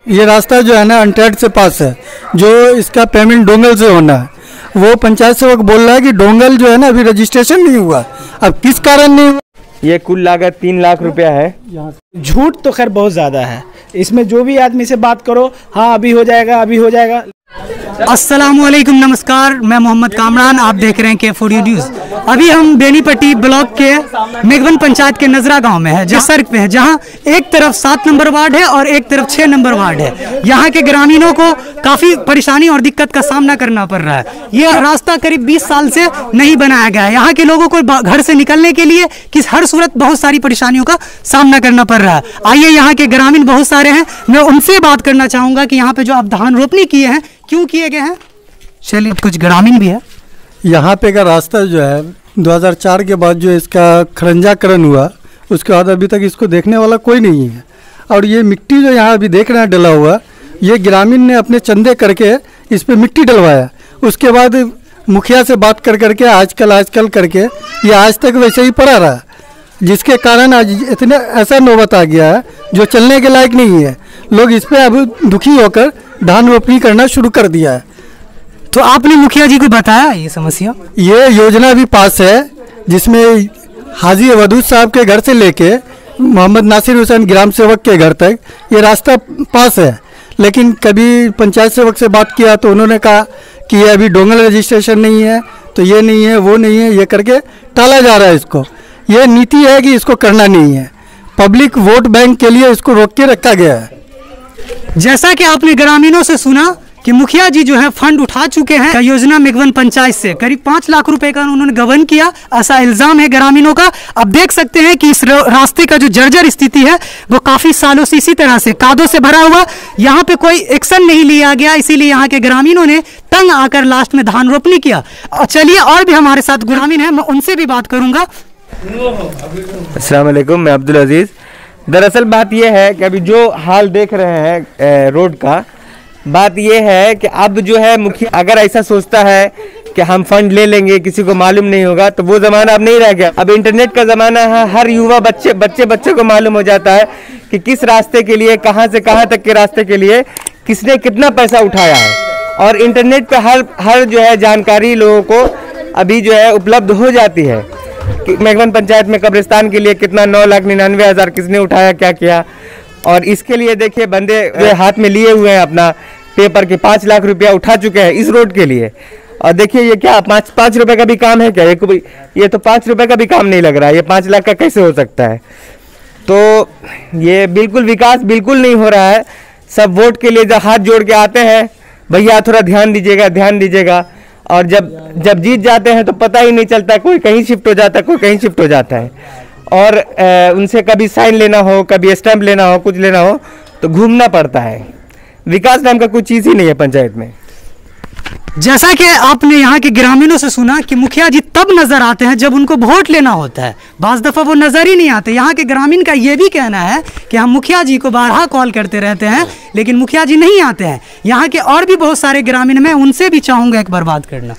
ये रास्ता जो है ना अनटैड से पास है, जो इसका पेमेंट डोंगल से होना है। वो पंचायत सेवक बोल रहा है कि डोंगल जो है ना अभी रजिस्ट्रेशन नहीं हुआ। अब किस कारण नहीं हुआ? ये कुल लागत 3 लाख रुपया है। झूठ तो खैर बहुत ज़्यादा है इसमें। जो भी आदमी से बात करो, हाँ अभी हो जाएगा, अभी हो जाएगा। अस्सलामुअलैकुम, नमस्कार, मैं मोहम्मद कामरान, आप देख रहे हैं K4U न्यूज़। अभी हम बेनीपट्टी ब्लॉक के मेघवन पंचायत के नजरा गांव में है, जो सड़क पे है, जहां एक तरफ 7 नंबर वार्ड है और एक तरफ 6 नंबर वार्ड है। यहां के ग्रामीणों को काफ़ी परेशानी और दिक्कत का सामना करना पड़ रहा है। ये रास्ता करीब 20 साल से नहीं बनाया गया है। यहाँ के लोगों को घर से निकलने के लिए हर सूरत बहुत सारी परेशानियों का सामना करना पड़ रहा है। आइए, यहाँ के ग्रामीण बहुत सारे हैं, मैं उनसे बात करना चाहूँगा कि यहाँ पे जो आप धान रोपनी किए हैं क्यों किए गए हैं। चलिए, कुछ ग्रामीण भी है। यहाँ पे का रास्ता जो है 2004 के बाद जो इसका खरंजाकरण हुआ, उसके बाद अभी तक इसको देखने वाला कोई नहीं है। और ये मिट्टी जो यहाँ अभी देख रहे हैं डला हुआ, ये ग्रामीण ने अपने चंदे करके इस पे मिट्टी डलवाया। उसके बाद मुखिया से बात कर करके आजकल करके ये आज तक वैसे ही पड़ा रहा, जिसके कारण आज इतने ऐसा नौबत आ गया है जो चलने के लायक नहीं है। लोग इस पर अब दुखी होकर धान रोपनी करना शुरू कर दिया है। तो आपने मुखिया जी को बताया ये समस्या? ये योजना भी पास है, जिसमें हाजी वदूद साहब के घर से लेके मोहम्मद नासिर हुसैन ग्राम सेवक के घर तक ये रास्ता पास है। लेकिन कभी पंचायत सेवक से बात किया तो उन्होंने कहा कि ये अभी डोंगल रजिस्ट्रेशन नहीं है, तो ये नहीं है, वो नहीं है, ये करके टाला जा रहा है इसको। ये नीति है कि इसको करना नहीं है, पब्लिक वोट बैंक के लिए इसको रोक के रखा गया है। जैसा कि आपने ग्रामीणों से सुना कि मुखिया जी जो है फंड उठा चुके हैं योजना मेघवन पंचायत से, करीब 5 लाख रुपए का उन्होंने गबन किया, ऐसा इल्जाम है ग्रामीणों का। अब देख सकते हैं कि इस रास्ते का जो जर्जर स्थिति है वो काफी सालों से इसी तरह से कादों से भरा हुआ, यहाँ पे कोई एक्शन नहीं लिया गया, इसीलिए यहाँ के ग्रामीणों ने तंग आकर लास्ट में धान रोपनी किया। चलिए, और भी हमारे साथ ग्रामीण है, मैं उनसे भी बात करूंगा। अस्सलाम वालेकुम, मैं अब्दुल अजीज। दरअसल बात यह है कि अभी जो हाल देख रहे हैं रोड का, बात यह है कि अब जो है मुखिया अगर ऐसा सोचता है कि हम फंड ले लेंगे, किसी को मालूम नहीं होगा, तो वो ज़माना अब नहीं रह गया। अब इंटरनेट का ज़माना है, हर युवा बच्चे को मालूम हो जाता है कि किस रास्ते के लिए, कहाँ से कहाँ तक के रास्ते के लिए किसने कितना पैसा उठाया है। और इंटरनेट पर हर जो है जानकारी लोगों को अभी जो है उपलब्ध हो जाती है कि मेघवन पंचायत में कब्रिस्तान के लिए कितना 9,99,000 किसने उठाया, क्या किया। और इसके लिए देखिए बंदे जो हाथ में लिए हुए हैं अपना पेपर के 5 लाख रुपया उठा चुके हैं इस रोड के लिए। और देखिए ये क्या 5 रुपए का भी काम है क्या? ये तो 5 रुपए का भी काम नहीं लग रहा है, ये 5 लाख का कैसे हो सकता है? तो ये बिल्कुल विकास बिल्कुल नहीं हो रहा है। सब वोट के लिए जब हाथ जोड़ के आते हैं, भैया थोड़ा ध्यान दीजिएगा, और जब जीत जाते हैं तो पता ही नहीं चलता, कोई कहीं शिफ्ट हो जाता है, कोई कहीं शिफ्ट हो जाता है। और उनसे कभी साइन लेना हो, कभी स्टैंप लेना हो, कुछ लेना हो तो घूमना पड़ता है। विकास नाम का कोई चीज़ ही नहीं है पंचायत में। जैसा कि आपने यहाँ के ग्रामीणों से सुना कि मुखिया जी तब नजर आते हैं जब उनको वोट लेना होता है, बाज़ दफ़ा वो नज़र ही नहीं आते। यहाँ के ग्रामीण का ये भी कहना है कि हम मुखिया जी को बारहा कॉल करते रहते हैं, लेकिन मुखिया जी नहीं आते हैं। यहाँ के और भी बहुत सारे ग्रामीण, मैं उनसे भी चाहूँगा एक बार बात करना।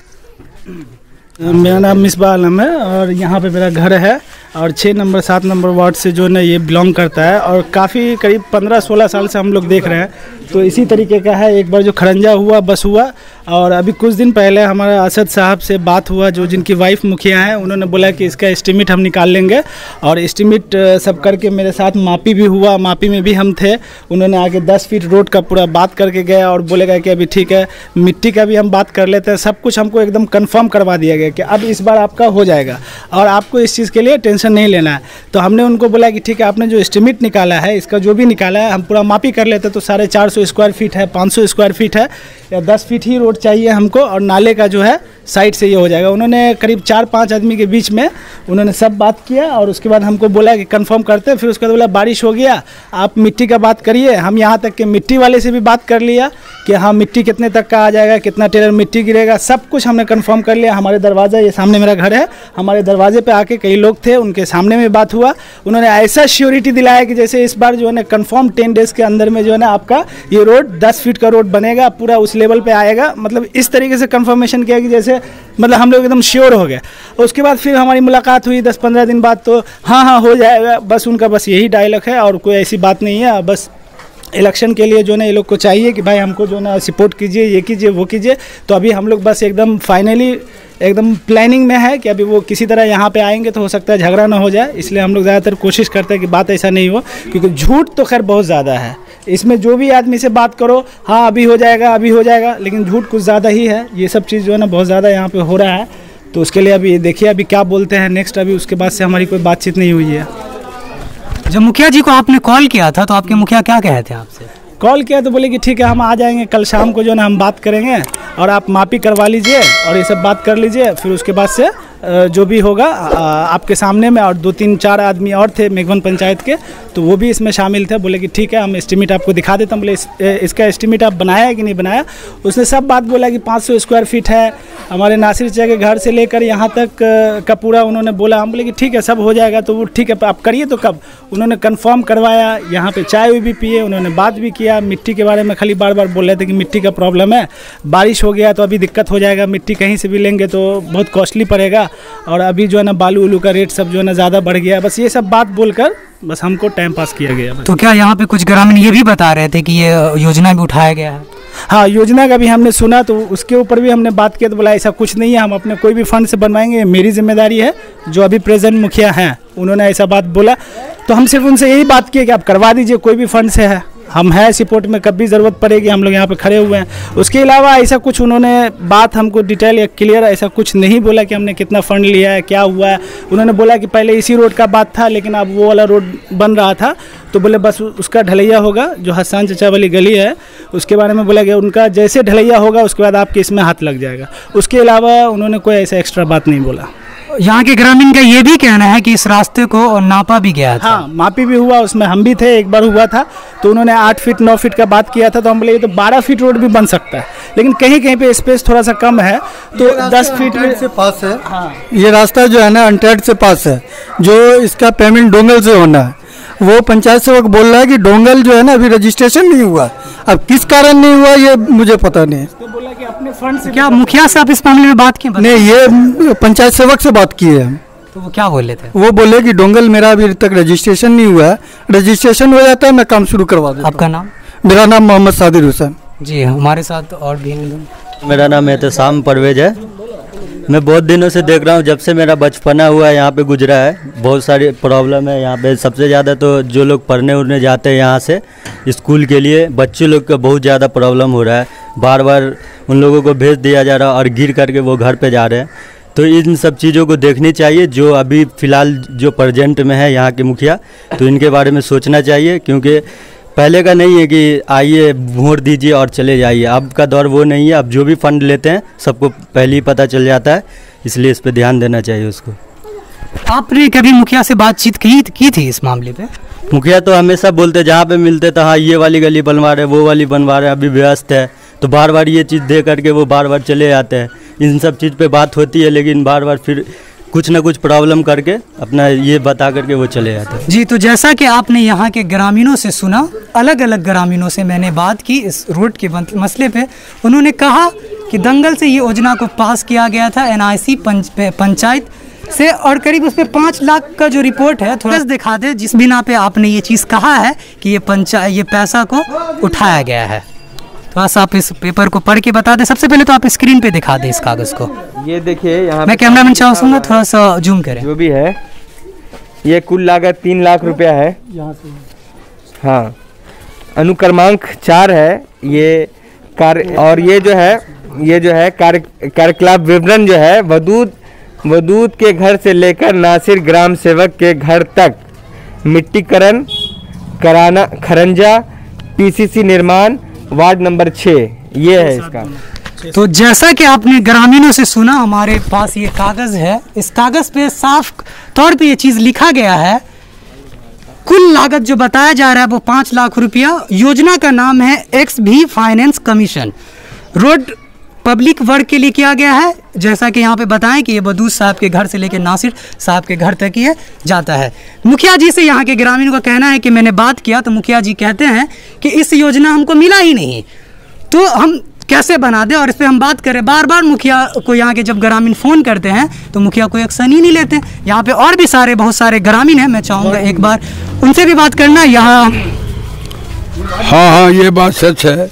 मेरा नाम मिसबा आलम है और यहाँ पे मेरा घर है, और 6 नंबर 7 नंबर वार्ड से जो ना ये बिलोंग करता है। और काफ़ी करीब 15-16 साल से हम लोग देख रहे हैं, तो इसी तरीके का है। एक बार जो खरंजा हुआ, बस हुआ, और अभी कुछ दिन पहले हमारा असद साहब से बात हुआ, जो जिनकी वाइफ मुखिया हैं, उन्होंने बोला कि इसका एस्टीमेट हम निकाल लेंगे। और एस्टीमेट सब करके मेरे साथ मापी भी हुआ, मापी में भी हम थे। उन्होंने आगे 10 फीट रोड का पूरा बात करके गए और बोलेगा कि अभी ठीक है, मिट्टी का भी हम बात कर लेते हैं। सब कुछ हमको एकदम कंफर्म करवा दिया गया कि अब इस बार आपका हो जाएगा और आपको इस चीज़ के लिए टेंशन नहीं लेना है। तो हमने उनको बोला कि ठीक है, आपने जो एस्टीमेट निकाला है, इसका जो भी निकाला है, हम पूरा मापी कर लेते, तो 450 स्क्वायर फीट है, 500 स्क्वायर फीट है, या 10 फीट ही रोड चाहिए हमको, और नाले का जो है साइड से ये हो जाएगा। उन्होंने करीब 4-5 आदमी के बीच में उन्होंने सब बात किया, और उसके बाद हमको बोला कि कंफर्म करते। फिर उसके बाद बोला बारिश हो गया, आप मिट्टी का बात करिए। हम यहाँ तक के मिट्टी वाले से भी बात कर लिया कि हाँ, मिट्टी कितने तक का आ जाएगा, कितना टेलर मिट्टी गिरेगा, सब कुछ हमने कंफर्म कर लिया। हमारे दरवाज़ा, ये सामने मेरा घर है, हमारे दरवाजे पे आके कई लोग थे, उनके सामने में बात हुआ। उन्होंने ऐसा श्योरिटी दिलाया कि जैसे इस बार जो है ना कंफर्म 10 डेज़ के अंदर में जो है ना आपका ये रोड 10 फीट का रोड बनेगा, पूरा उस लेवल पे आएगा। मतलब इस तरीके से कंफर्मेशन किया कि जैसे मतलब हम लोग एकदम श्योर हो गए। उसके बाद फिर हमारी मुलाकात हुई 10-15 दिन बाद, तो हाँ हो जाएगा, बस उनका बस यही डायलॉग है और कोई ऐसी बात नहीं है। बस इलेक्शन के लिए जो है ये लोग को चाहिए कि भाई हमको जो है सपोर्ट कीजिए, ये कीजिए, वो कीजिए। तो अभी हम लोग बस एकदम फाइनली एकदम प्लानिंग में है कि अभी वो किसी तरह यहाँ पे आएंगे तो हो सकता है झगड़ा ना हो जाए, इसलिए हम लोग ज़्यादातर कोशिश करते हैं कि बात ऐसा नहीं हो, क्योंकि झूठ तो खैर बहुत ज़्यादा है इसमें। जो भी आदमी से बात करो, हाँ अभी हो जाएगा, अभी हो जाएगा, लेकिन झूठ कुछ ज़्यादा ही है। ये सब चीज़ जो है ना बहुत ज़्यादा यहाँ पे हो रहा है। तो उसके लिए अभी देखिए अभी क्या बोलते हैं नेक्स्ट। अभी उसके बाद से हमारी कोई बातचीत नहीं हुई है। जब मुखिया जी को आपने कॉल किया था तो आपके मुखिया क्या कहे थे आपसे? कॉल किया तो बोले कि ठीक है हम आ जाएंगे, कल शाम को जो है ना हम बात करेंगे और आप मापी करवा लीजिए और ये सब बात कर लीजिए। फिर उसके बाद से जो भी होगा आपके सामने में। और 2-3-4 आदमी और थे मेघवन पंचायत के, तो वो भी इसमें शामिल थे। बोले कि ठीक है हम एस्टीमेट आपको दिखा देता हूँ। बोले इसका एस्टीमेट आप बनाया है कि नहीं बनाया? उसने सब बात बोला कि 500 स्क्वायर फीट है हमारे नासिर चाचा के घर से लेकर यहाँ तक का पूरा उन्होंने बोला। हम बोले कि ठीक है सब हो जाएगा। तो वो ठीक है आप करिए। तो कब उन्होंने कंफर्म करवाया, यहाँ पे चाय भी पिए, उन्होंने बात भी किया। मिट्टी के बारे में खाली बार बार बोल रहे थे कि मिट्टी का प्रॉब्लम है, बारिश हो गया तो अभी दिक्कत हो जाएगा, मिट्टी कहीं से भी लेंगे तो बहुत कॉस्टली पड़ेगा, और अभी जो है ना बालू उलू का रेट सब जो है ना ज़्यादा बढ़ गया है। बस ये सब बात बोलकर बस हमको टाइम पास किया गया। तो क्या यहाँ पे कुछ ग्रामीण ये भी बता रहे थे कि ये योजना भी उठाया गया है? हाँ, योजना का भी हमने सुना तो उसके ऊपर भी हमने बात किया। तो बोला ऐसा कुछ नहीं है, हम अपने कोई भी फंड से बनवाएंगे, मेरी जिम्मेदारी है। जो अभी प्रेजेंट मुखिया हैं उन्होंने ऐसा बात बोला, तो हम सिर्फ उनसे यही बात किए कि आप करवा दीजिए, कोई भी फंड से है, हम है सपोर्ट में, कभी ज़रूरत पड़ेगी हम लोग यहाँ पे खड़े हुए हैं। उसके अलावा ऐसा कुछ उन्होंने बात हमको डिटेल या क्लियर ऐसा कुछ नहीं बोला कि हमने कितना फ़ंड लिया है, क्या हुआ है। उन्होंने बोला कि पहले इसी रोड का बात था, लेकिन अब वो वाला रोड बन रहा था, तो बोले बस उसका ढलैया होगा, जो हसन चाचा वाली गली है उसके बारे में बोला गया, उनका जैसे ढलैया होगा उसके बाद आपके इसमें हाथ लग जाएगा। उसके अलावा उन्होंने कोई ऐसा एक्स्ट्रा बात नहीं बोला। यहाँ के ग्रामीण का ये भी कहना है कि इस रास्ते को नापा भी गया था। हाँ, मापी भी हुआ, उसमें हम भी थे, एक बार हुआ था, तो उन्होंने 8 फीट 9 फीट का बात किया था। तो हम बोले ये तो 12 फीट रोड भी बन सकता है, लेकिन कहीं कहीं पे स्पेस थोड़ा सा कम है, तो 10 फीट से पास है। हाँ, ये रास्ता जो है ना अंटेड से पास है, जो इसका पेमेंट डोंगल से होना है। वो पंचायत सेवक बोल रहा है कि डोंगल जो है ना अभी रजिस्ट्रेशन नहीं हुआ। अब किस कारण नहीं हुआ ये मुझे पता नहीं। तो बोला कि अपने फंड से। क्या मुखिया से आप इस मामले में बात की? नहीं, ये पंचायत सेवक से बात की है। तो वो क्या बोले थे? वो बोले कि डोंगल मेरा अभी तक रजिस्ट्रेशन नहीं हुआ है, रजिस्ट्रेशन हो जाता है मैं काम शुरू करवा दूँ। आपका नाम? मेरा नाम मोहम्मद सादिर हुसैन। जी, हमारे साथ और भी। मेरा नाम एहतसाम परवेज है। मैं बहुत दिनों से देख रहा हूँ, जब से मेरा बचपना हुआ यहाँ पे गुजरा है। बहुत सारी प्रॉब्लम है यहाँ पे। सबसे ज़्यादा तो जो लोग पढ़ने उड़ने जाते हैं यहाँ से स्कूल के लिए, बच्चे लोग का बहुत ज़्यादा प्रॉब्लम हो रहा है। बार बार उन लोगों को भेज दिया जा रहा है और गिर करके वो घर पे जा रहे हैं। तो इन सब चीज़ों को देखनी चाहिए। जो अभी फ़िलहाल जो प्रेजेंट में है यहाँ के मुखिया, तो इनके बारे में सोचना चाहिए, क्योंकि पहले का नहीं है कि आइए वोट दीजिए और चले जाइए। अब का दौर वो नहीं है। अब जो भी फंड लेते हैं सबको पहले ही पता चल जाता है, इसलिए इस पर ध्यान देना चाहिए उसको। आपने कभी मुखिया से बातचीत की थी इस मामले पे? मुखिया तो हमेशा बोलते, जहाँ पे मिलते तो हाँ ये वाली गली बनवा रहे, वो वाली बनवा रहे, अभी व्यस्त है। तो बार बार ये चीज़ दे करके वो बार बार चले जाते हैं। इन सब चीज़ पे बात होती है, लेकिन बार बार फिर कुछ ना कुछ प्रॉब्लम करके अपना ये बता करके वो चले जाते हैं। जी, तो जैसा कि आपने यहाँ के ग्रामीणों से सुना, अलग अलग ग्रामीणों से मैंने बात की इस रोड के मसले पे। उन्होंने कहा कि दंगल से ये योजना को पास किया गया था NIC पंचायत से, और करीब उस पर 5 लाख का जो रिपोर्ट है, थोड़ा सा दिखा दे जिस बिना पे आपने ये चीज़ कहा है कि ये पैसा को उठाया गया है। थोड़ा सा आप इस पेपर को पढ़ के बता दें। सबसे पहले तो आप स्क्रीन पे दिखा दें इस कागज़ को। ये देखिए यहाँ मैं कैमरामैन चाहूँगा थोड़ा सा जूम करें। जो भी है ये कुल लागत 3 लाख रुपया है। हाँ, अनुक्रमांक 4 है ये कार्य। और ये जो है कार्यकलाप विवरण जो है, वदूद के घर से लेकर नासिर ग्राम सेवक के घर तक मिट्टीकरण कराना, खरंजा PCC निर्माण, वार्ड नंबर 6 ये है इसका। तो जैसा कि आपने ग्रामीणों से सुना, हमारे पास ये कागज़ है। इस कागज़ पे साफ तौर पे ये चीज़ लिखा गया है। कुल लागत जो बताया जा रहा है वो 5 लाख रुपया। योजना का नाम है XB finance commission. Road public work के लिए किया गया है। जैसा कि यहाँ पे बताएं कि ये बदूद साहब के घर से लेकर नासिर साहब के घर तक ये जाता है। मुखिया जी से यहाँ के ग्रामीणों का कहना है कि मैंने बात किया तो मुखिया जी कहते हैं कि इस योजना हमको मिला ही नहीं, तो हम कैसे बना दें। और इस पर हम बात करें, बार बार मुखिया को यहाँ के जब ग्रामीण फ़ोन करते हैं तो मुखिया कोई एक्शन ही नहीं लेते। यहाँ पे और भी बहुत सारे ग्रामीण हैं, मैं चाहूँगा एक बार उनसे भी बात करना। यहाँ हाँ, ये बात सच है।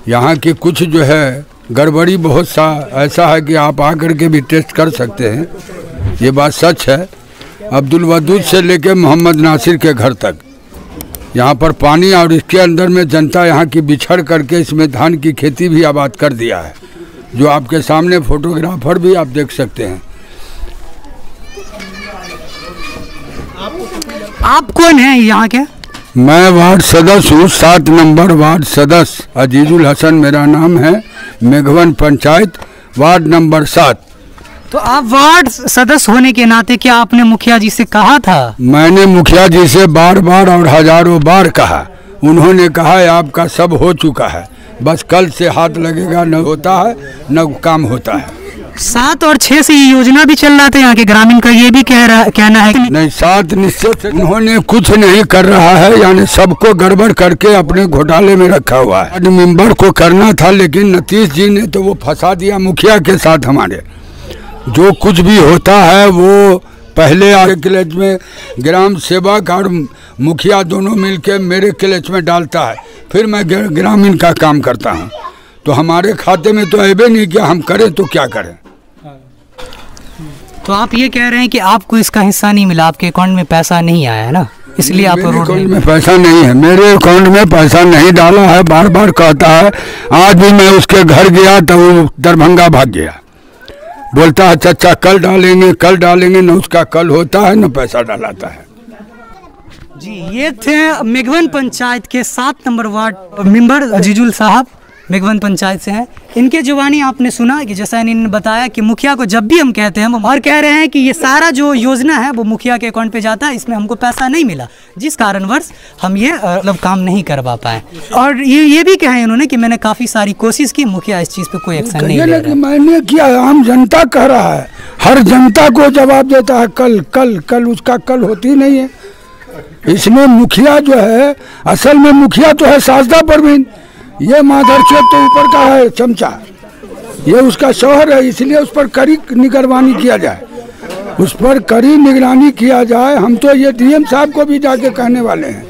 यहाँ की कुछ जो है गड़बड़ी बहुत सा ऐसा है कि आप आकर के भी टेस्ट कर सकते हैं। ये बात सच है। अब्दुल वदूद से लेके मोहम्मद नासिर के घर तक यहाँ पर पानी, और इसके अंदर में जनता यहाँ की बिछड़ करके इसमें धान की खेती भी आबाद कर दिया है, जो आपके सामने फोटोग्राफर भी आप देख सकते हैं। आप कौन हैं यहाँ के? मैं वार्ड सदस्य हूँ, 7 नंबर वार्ड सदस्य अजीजुल हसन मेरा नाम है, मेघवन पंचायत वार्ड नंबर 7। तो आप वार्ड सदस्य होने के नाते क्या आपने मुखिया जी से कहा था? मैंने मुखिया जी से बार बार और हजारों बार कहा। उन्होंने कहा है आपका सब हो चुका है, बस कल से हाथ लगेगा, न होता है न काम होता है। 7 और 6 से ये योजना भी चल रहा था यहाँ के ग्रामीण का, ये भी कहना है कि नहीं, 7 निश्चित से उन्होंने कुछ नहीं कर रहा है, यानी सबको गड़बड़ करके अपने घोटाले में रखा हुआ है। वार्ड मेंबर को करना था, लेकिन नीतीश जी ने तो वो फंसा दिया मुखिया के साथ। हमारे जो कुछ भी होता है वो पहले आगे क्लच में ग्राम सेवक और मुखिया दोनों मिलके मेरे क्लच में डालता है, फिर मैं ग्रामीण का काम करता हूँ। तो हमारे खाते में तो ऐबे नहीं किया, हम करें तो क्या करें। तो आप ये कह रहे हैं कि आपको इसका हिस्सा नहीं मिला, आपके अकाउंट में पैसा नहीं आया है ना, इसलिए आप रोड अकाउंट में पैसा नहीं है, मेरे अकाउंट में पैसा नहीं डाला है। बार बार कहता है। आज भी मैं उसके घर गया तो वो दरभंगा भाग गया, बोलता है चाचा कल डालेंगे, कल डालेंगे, न उसका कल होता है न पैसा डालाता है। जी, ये थे मेघवन पंचायत के 7 नंबर वार्ड मेंबर अजीजुल साहब, मेघवन पंचायत से हैं। इनके जुबानी आपने सुना कि जैसा इन्होंने बताया कि मुखिया को जब भी हम कहते हैं और कह रहे हैं कि ये सारा जो योजना है वो मुखिया के अकाउंट पे जाता है, इसमें हमको पैसा नहीं मिला, जिस कारणवश हम ये मतलब काम नहीं करवा पाए। और ये भी कहा इन्होंने कि मैंने काफ़ी सारी कोशिश की, मुखिया इस चीज़ पे कोई एक्शन नहीं ले रहा। मैंने किया, आम जनता कह रहा है, हर जनता को जवाब देता है कल कल कल, उसका कल होती नहीं है। इसमें मुखिया जो है, असल में मुखिया तो है साजदा परवीन, ये माधर चौक तो ऊपर का है चमचा, ये उसका शौहर है, इसलिए उस पर कड़ी निगरानी किया जाए, उस पर कड़ी निगरानी किया जाए। हम तो ये डीएम साहब को भी जाके कहने वाले हैं,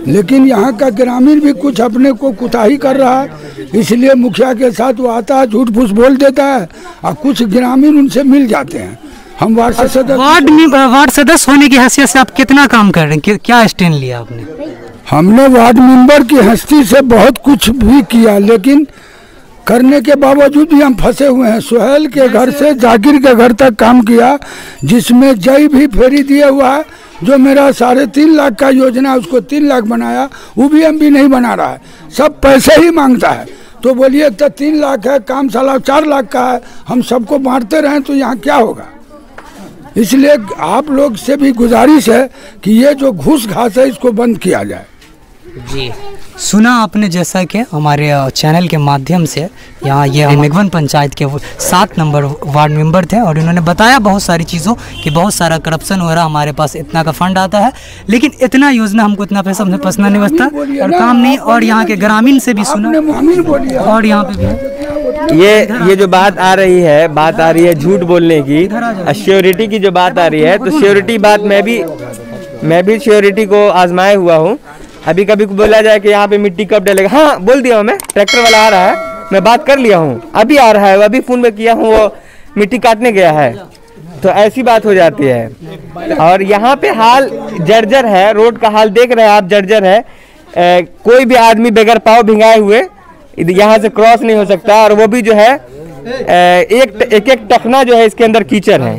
लेकिन यहाँ का ग्रामीण भी कुछ अपने को कुताही कर रहा है, इसलिए मुखिया के साथ वो आता है, झूठ फूस बोल देता है, और कुछ ग्रामीण उनसे मिल जाते हैं। हम वार्ड सदस्य होने की हैसियत से आप कितना काम कर रहे हैं, क्या स्टैंड लिया आपने? हमने वार्ड मेंबर की हस्ती से बहुत कुछ भी किया, लेकिन करने के बावजूद भी हम फंसे हुए हैं। सुहेल के घर से जाकिर के घर तक काम किया, जिसमें जय भी फेरी दिया हुआ है। जो मेरा 3.5 लाख का योजना है उसको 3 लाख बनाया, वो भी हम भी नहीं बना रहा है, सब पैसे ही मांगता है। तो बोलिए तो 3 लाख है, काम साला 4 लाख का है, हम सबको बांटते रहें तो यहाँ क्या होगा। इसलिए आप लोग से भी गुजारिश है कि ये जो घूस घास है इसको बंद किया जाए। जी, सुना आपने जैसा कि हमारे चैनल के माध्यम से यहाँ ये मेघवन पंचायत के 7 नंबर वार्ड मेंबर थे, और इन्होंने बताया बहुत सारी चीज़ों कि बहुत सारा करप्शन हो रहा, हमारे पास इतना का फंड आता है, लेकिन इतना योजना हमको इतना पैसा हमसे पसंद नहीं बचता और काम नहीं। और यहाँ के ग्रामीण से भी सुना, और यहाँ पे भी ये जो बात आ रही है झूठ बोलने की, श्योरिटी की जो बात आ रही है, तो श्योरिटी बात मैं भी श्योरिटी को आजमाया हुआ हूँ। अभी कभी बोला जाए कि यहाँ पे मिट्टी कब डलेगा, हाँ बोल दिया हूँ मैं, ट्रैक्टर वाला आ रहा है, मैं बात कर लिया हूँ, अभी आ रहा है, अभी फोन में किया हूँ, वो मिट्टी काटने गया है, तो ऐसी बात हो जाती है। और यहाँ पे हाल जर्जर है, रोड का हाल देख रहे हैं आप, जर्जर है। कोई भी आदमी बगैर पाँव भिंगाए हुए यहाँ से क्रॉस नहीं हो सकता, और वो भी जो है एक टखना जो है इसके अंदर कीचड़ है,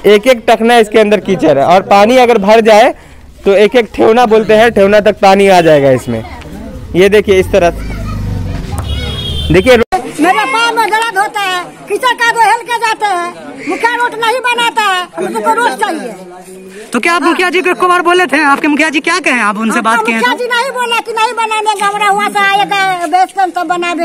एक टखना इसके अंदर कीचड़ है, और पानी अगर भर जाए तो एक ठेवना बोलते हैं, ठेवना तक पानी आ जाएगा इसमें। ये देखिए इस तरह, देखिए मेरे पाँव में दर्द होता है, कीचड़ का दो हिल के जाते हैं, मुखिया रोड नहीं बनाता है, हमको रोड चाहिए। तो क्या आप मुखिया जी को बार बोले थे, आपके मुखिया जी क्या कहें, आप उनसे बात किए? मुखिया जी नहीं बोला कि नहीं बनाने, गमरा हुआ था आएगा बेच कर तो बना देंगे।